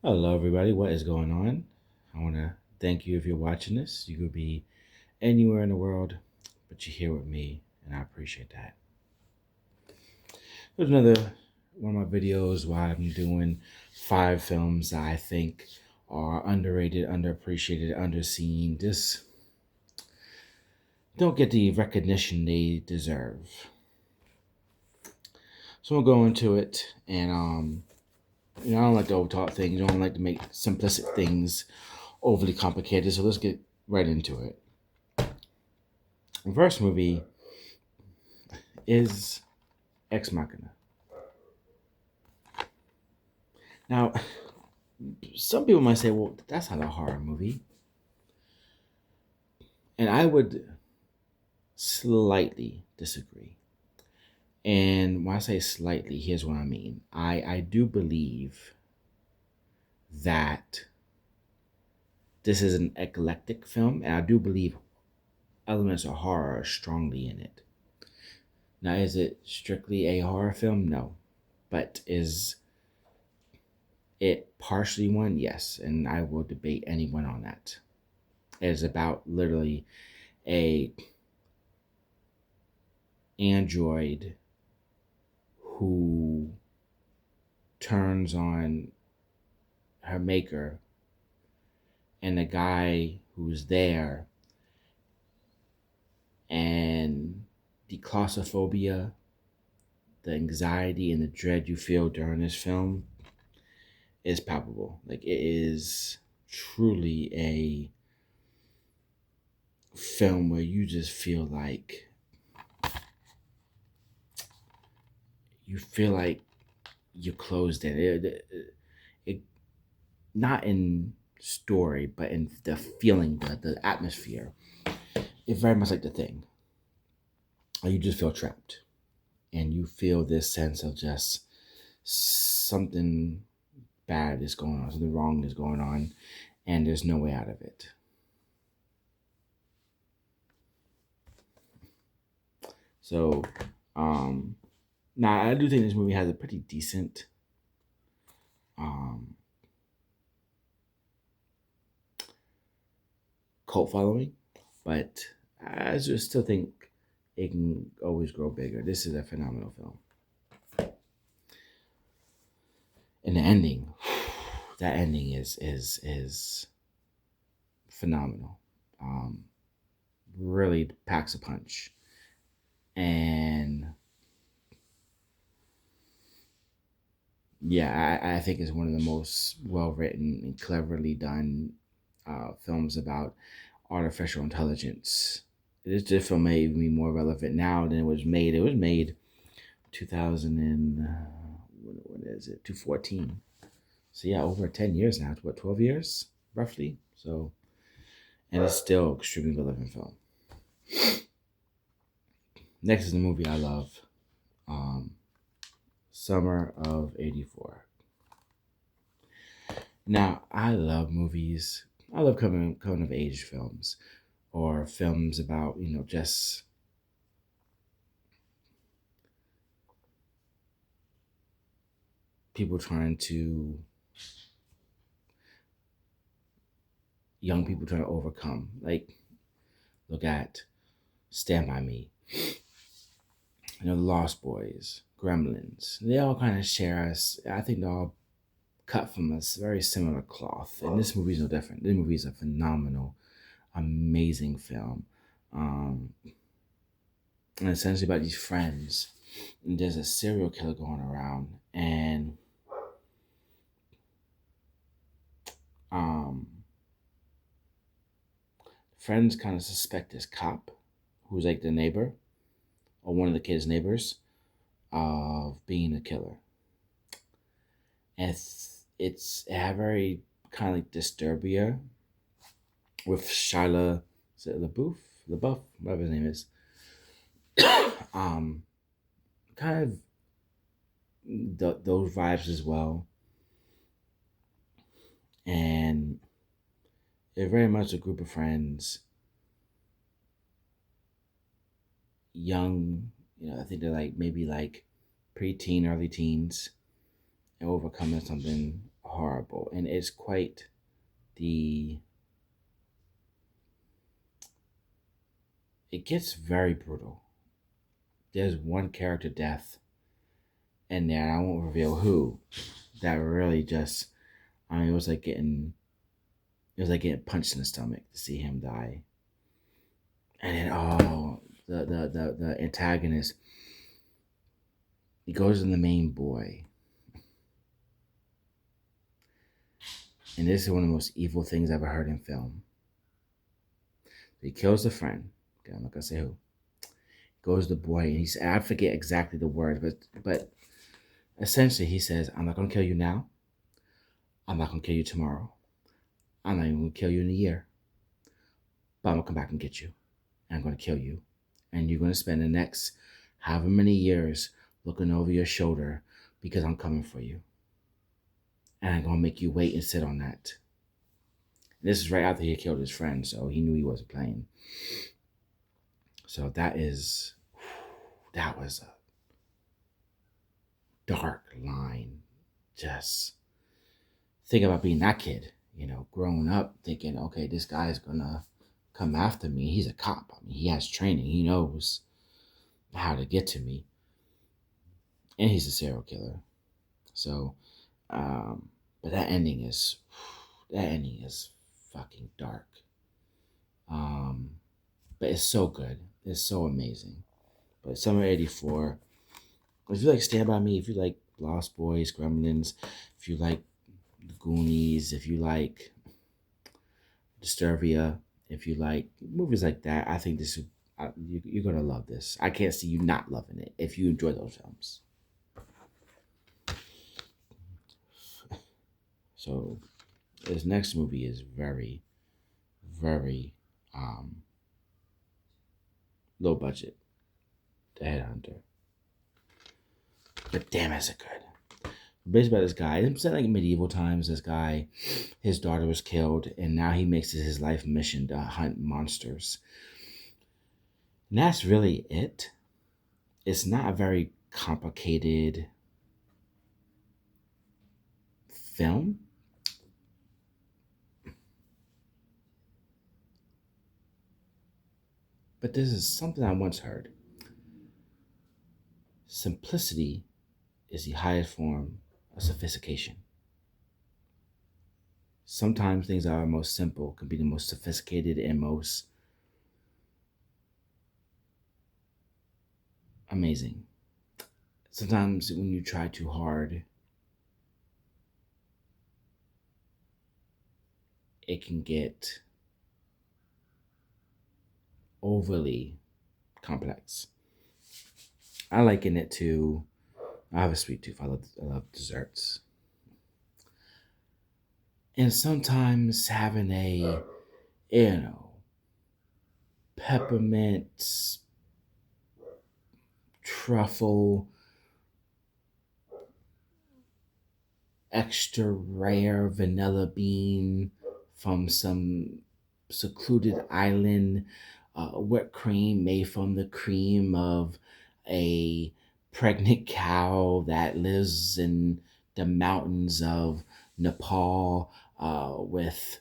Hello, everybody. What is going on? I want to thank you if you're watching this. You could be anywhere in the world, but you're here with me, and I appreciate that. There's another one of my videos where I'm doing 5 films that I think are underrated, underappreciated, underseen. Just don't get the recognition they deserve. So we'll go into it, and I don't like to overtalk things. I don't like to make simplistic things overly complicated. So let's get right into it. The first movie is Ex Machina. Now, some people might say, well, that's not a horror movie. And I would slightly disagree. And when I say slightly, here's what I mean. I do believe that this is an eclectic film, and I do believe elements of horror are strongly in it. Now, is it strictly a horror film? No. But is it partially one? Yes. And I will debate anyone on that. It is about literally a android who turns on her maker, and the guy who's there, and the claustrophobia, the anxiety and the dread you feel during this film is palpable. Like, it is truly a film where you just feel like you're closed in. It not in story, but in the feeling, the atmosphere. It's very much like The Thing. You just feel trapped, and you feel this sense of just something bad is going on, something wrong is going on, and there's no way out of it. So, now I do think this movie has a pretty decent um, cult following, but I just still think it can always grow bigger. This is a phenomenal film. And the ending, that ending is phenomenal. Really packs a punch, and yeah, I think it's one of the most well written and cleverly done films about artificial intelligence. This film may even be more relevant now than it was made. It was made 2000 and what is it? 2014. So yeah, over 10 years now. What, 12 years roughly? So, and it's still extremely relevant film. Next is the movie I love, um, Summer of '84. Now, I love movies. I love coming of age films, or films about, just people trying to, young people trying to overcome. Like, look at Stand By Me, Lost Boys, Gremlins. They all kind of share us. I think they're all cut from a very similar cloth. And this movie is no different. This movie is a phenomenal, amazing film. And essentially about these friends. And there's a serial killer going around, and um, friends kind of suspect this cop, who's like the neighbor or one of the kids' neighbors, of being a killer. And it's a very kind of like Disturbia with Shia LaBeouf, whatever his name is. um, Kind of those vibes as well, and they're very much a group of friends, young. I think they're like maybe like preteen, early teens, and overcoming something horrible, and it's quite the. It gets very brutal. There's one character death in there, and I won't reveal who. That really just, I mean, it was like getting punched in the stomach to see him die. And then, oh, the antagonist, he goes in the main boy, and this is one of the most evil things I've ever heard in film. He kills the friend. Okay, I'm not gonna say who. Goes the boy, and he's, I forget exactly the words, but essentially he says, "I'm not gonna kill you now. I'm not gonna kill you tomorrow. I'm not even gonna kill you in a year. But I'm gonna come back and get you. And I'm gonna kill you. And you're gonna spend the next however many years looking over your shoulder because I'm coming for you. And I'm gonna make you wait and sit on that." And this is right after he had killed his friend, so he knew he wasn't playing. So that was a dark line. Just think about being that kid, growing up thinking, okay, this guy's gonna come after me. He's a cop. I mean, he has training. He knows how to get to me, and he's a serial killer. So, um, but that ending is fucking dark. Um, but it's so good. It's so amazing. But Summer '84. If you like Stand By Me, if you like Lost Boys, Gremlins, if you like The Goonies, if you like Disturbia, if you like movies like that, I think you're gonna love this. I can't see you not loving it if you enjoy those films. So this next movie is very, very low budget. The Headhunter, but damn, is it good. Based about this guy, it's set like medieval times. This guy, his daughter was killed, and now he makes it his life mission to hunt monsters. And that's really it. It's not a very complicated film, but this is something I once heard. Simplicity is the highest form of sophistication. Sometimes things that are most simple can be the most sophisticated and most amazing. Sometimes when you try too hard, it can get overly complex. I liken it to, I have a sweet tooth. I love desserts. And sometimes having you know, peppermint, truffle, extra rare vanilla bean from some secluded island, whipped cream made from the cream of a pregnant cow that lives in the mountains of Nepal, with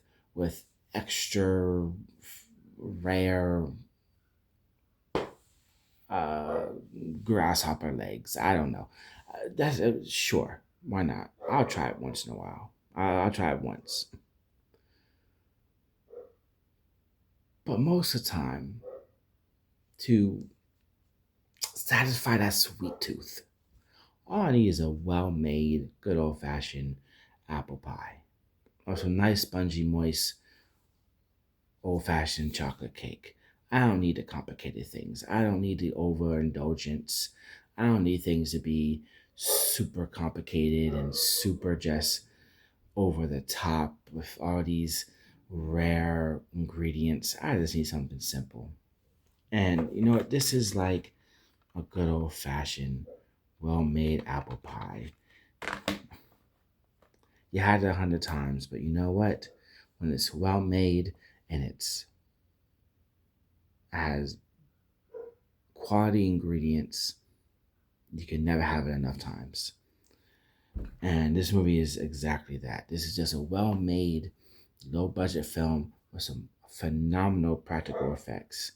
extra rare uh, grasshopper legs. I don't know. That's sure. Why not? I'll try it once in a while. I'll try it once. But most of the time, to satisfy that sweet tooth, all I need is a well made, good old fashioned apple pie. Or some nice, spongy, moist, old fashioned chocolate cake. I don't need the complicated things. I don't need the overindulgence. I don't need things to be super complicated and super just over the top with all these rare ingredients. I just need something simple. And you know what? This is like a good old fashioned, well made apple pie. You had it 100 times, but you know what? When it's well made and it's has quality ingredients, you can never have it enough times. And this movie is exactly that. This is just a well made, low budget film with some phenomenal practical effects.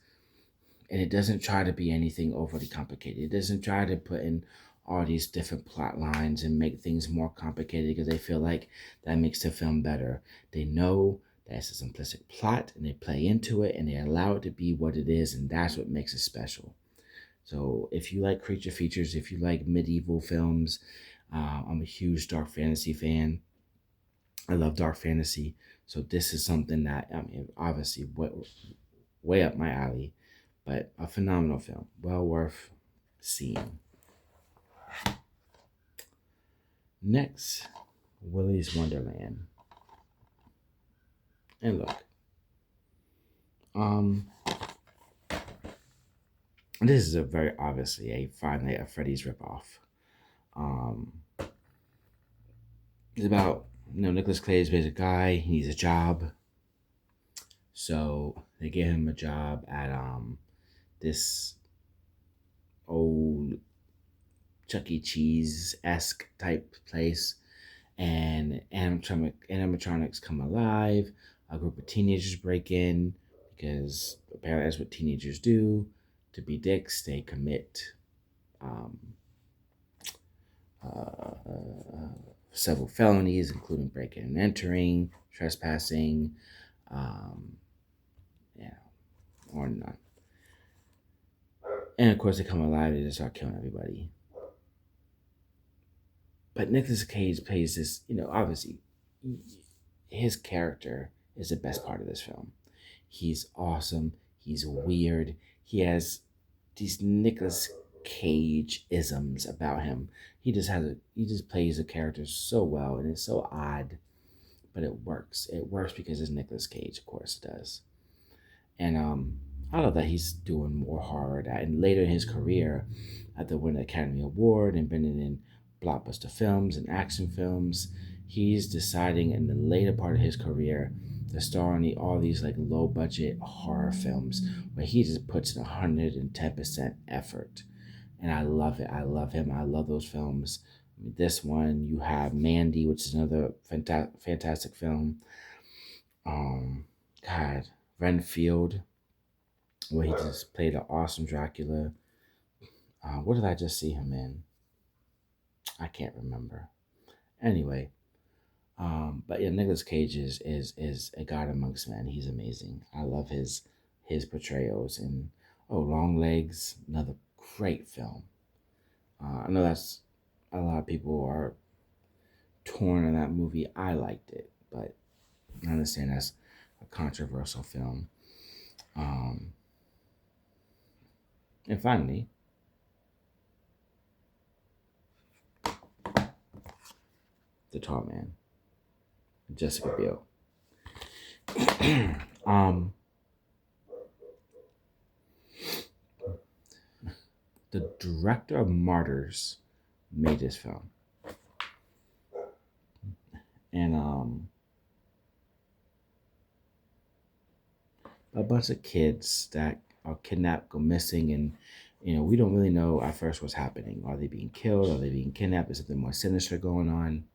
And it doesn't try to be anything overly complicated. It doesn't try to put in all these different plot lines and make things more complicated because they feel like that makes the film better. They know that it's a simplistic plot and they play into it and they allow it to be what it is, and that's what makes it special. So if you like creature features, if you like medieval films, I'm a huge dark fantasy fan. I love dark fantasy. So this is something that, I mean, obviously way up my alley, but a phenomenal film, well worth seeing. Next, Willy's Wonderland. And look, um, this is a very obviously a Five Nights at Freddy's ripoff. Um, it's about, Nicolas Cage plays a guy. He needs a job, so they give him a job at this old Chuck E. Cheese esque type place, and animatronics come alive. A group of teenagers break in because apparently that's what teenagers do. To be dicks, they commit um, several felonies, including breaking and entering, trespassing, um, yeah, or not. And of course, they come alive. They just start killing everybody. But Nicolas Cage plays this, obviously, his character is the best part of this film. He's awesome. He's weird. He has these Nicolas Cage isms about him. He just plays the character so well, and it's so odd, but it works. It works because it's Nicolas Cage, of course it does. And I love that he's doing more horror. That and later in his career, after winning the Academy Award and been in blockbuster films and action films, he's deciding in the later part of his career to star in all these like low budget horror films where he just puts in 110% effort. And I love it. I love him. I love those films. This one, you have Mandy, which is another fantastic film. Um, God, Renfield, where he just played an awesome Dracula. What did I just see him in? I can't remember. Anyway, but yeah, Nicolas Cage is a god amongst men. He's amazing. I love his portrayals. And Long Legs, another great film. I know that's a lot of people are torn on that movie. I liked it, but I understand that's a controversial film. Um, and finally, The Tall Man, Jessica Biel. um, the director of Martyrs made this film, and a bunch of kids that are kidnapped, go missing, and we don't really know at first what's happening. Are they being killed? Are they being kidnapped? Is something more sinister going on?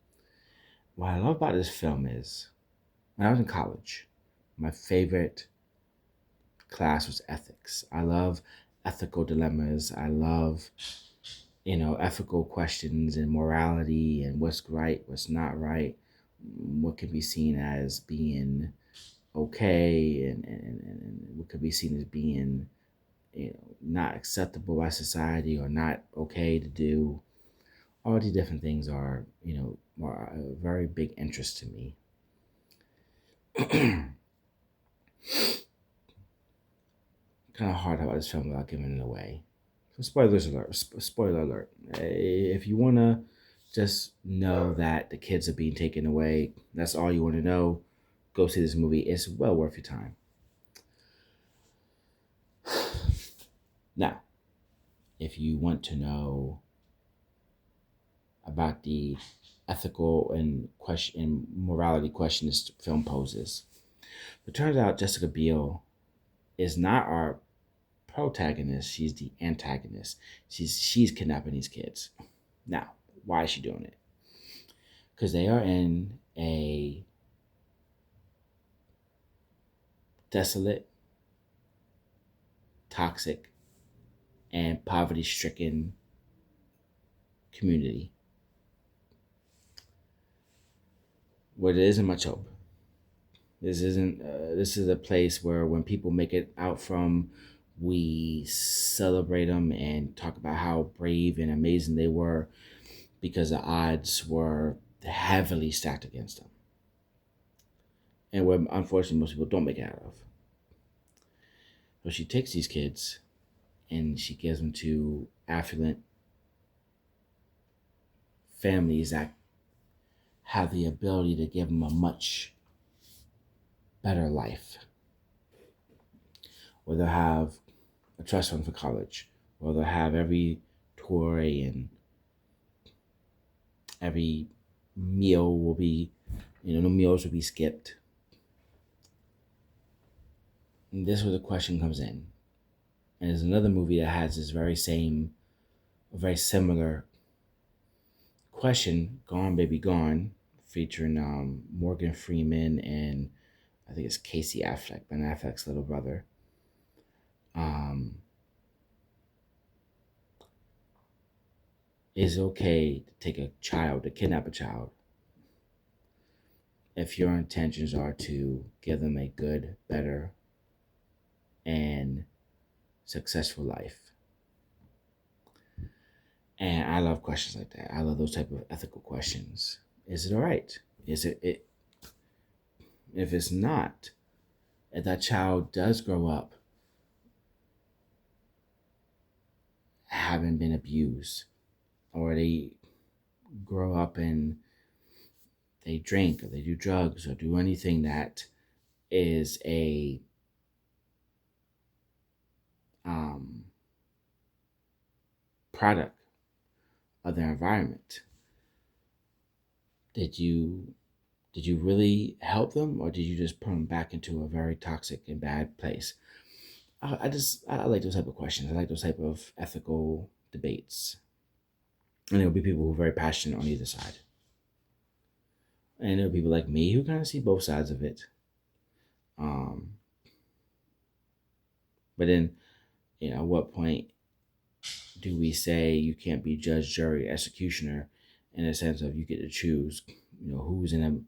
What I love about this film is when I was in college, my favorite class was ethics. I love ethical dilemmas. I love, ethical questions and morality and what's right, what's not right, what can be seen as being okay, and what could be seen as being, not acceptable by society or not okay to do. All these different things are, a very big interest to me. Kind of hard about this film without giving it away. So spoilers alert. Spoiler alert. If you want to just know that the kids are being taken away, that's all you want to know, go see this movie. It's well worth your time. Now, if you want to know about the ethical and morality question this film poses, it turns out Jessica Biel is not our protagonist, she's the antagonist. She's kidnapping these kids. Now, why is she doing it? because they are in a desolate, toxic, and poverty stricken community where there isn't much hope. This isn't. This is a place where when people make it out from, we celebrate them and talk about how brave and amazing they were because the odds were heavily stacked against them, and where unfortunately most people don't make it out of. So she takes these kids and she gives them to affluent families that have the ability to give them a much better life, where they'll have a trust fund for college, where they'll have every toy and every meal will be, no meals will be skipped. And this is where the question comes in. And there's another movie that has this very similar question, Gone Baby Gone, featuring Morgan Freeman and I think it's Casey Affleck, Ben Affleck's little brother. Is it okay to take a child, to kidnap a child, if your intentions are to give them a good, better, and successful life? And I love questions like that. I love those type of ethical questions. Is it all right? Is it if it's not, if that child does grow up having been abused, or they grow up and they drink or they do drugs or do anything that is a um, product of their environment, did you really help them, or did you just put them back into a very toxic and bad place? I like those type of questions. I like those type of ethical debates, and there'll be people who are very passionate on either side, and there'll be people like me who kind of see both sides of it. Um, but then, at what point do we say you can't be judge, jury, executioner, in a sense of you get to choose, who's in a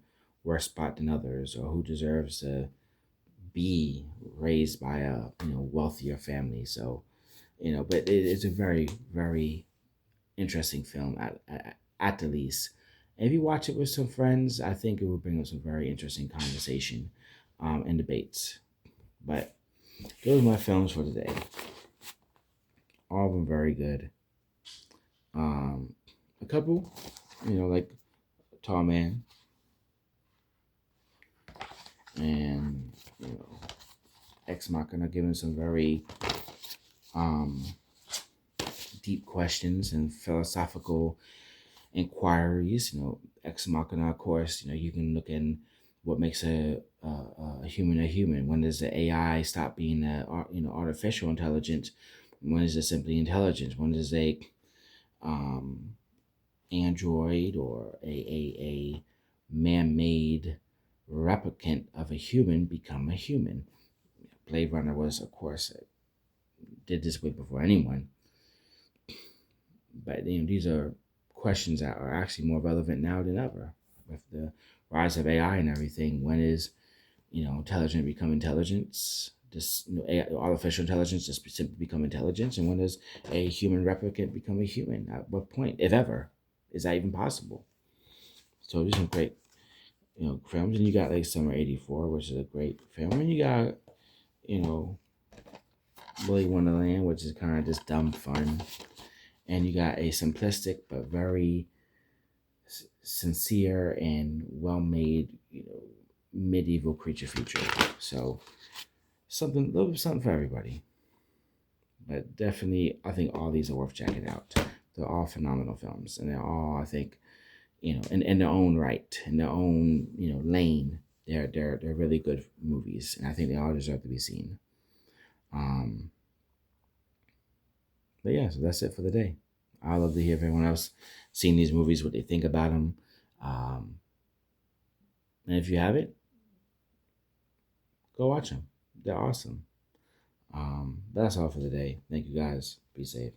worse spot than others, or who deserves to be raised by a wealthier family? So, but it's a very, very interesting film at the least. And if you watch it with some friends, I think it will bring up some very interesting conversation and debates. But those are my films for today. All of them very good. A couple, like Tall Man and Ex Machina, giving some very deep questions and philosophical inquiries. Ex Machina, of course, you can look in what makes a human a human. When does the AI stop being artificial intelligence? When is it simply intelligence? When does a android or a man-made replicant of a human become a human? Blade Runner was, of course, did this way before anyone. But these are questions that are actually more relevant now than ever with the rise of AI and everything. When is intelligent become intelligence? Just artificial intelligence just simply become intelligence? And when does a human replicant become a human? At what point, if ever, is that even possible? So these are great, films. And you got like Summer '84, which is a great film, and you got Willy Wonderland, which is kind of just dumb fun, and you got a simplistic but very sincere and well-made, medieval creature feature. So something, a little bit something for everybody. But definitely, I think all these are worth checking out. They're all phenomenal films, and they're all, I think, in their own right, in their own, lane. They're really good movies, and I think they all deserve to be seen. Um, but yeah, so that's it for the day. I love to hear if everyone else seen these movies, what they think about them. And if you haven't, go watch them. They're awesome. That's all for today. Thank you guys. Be safe.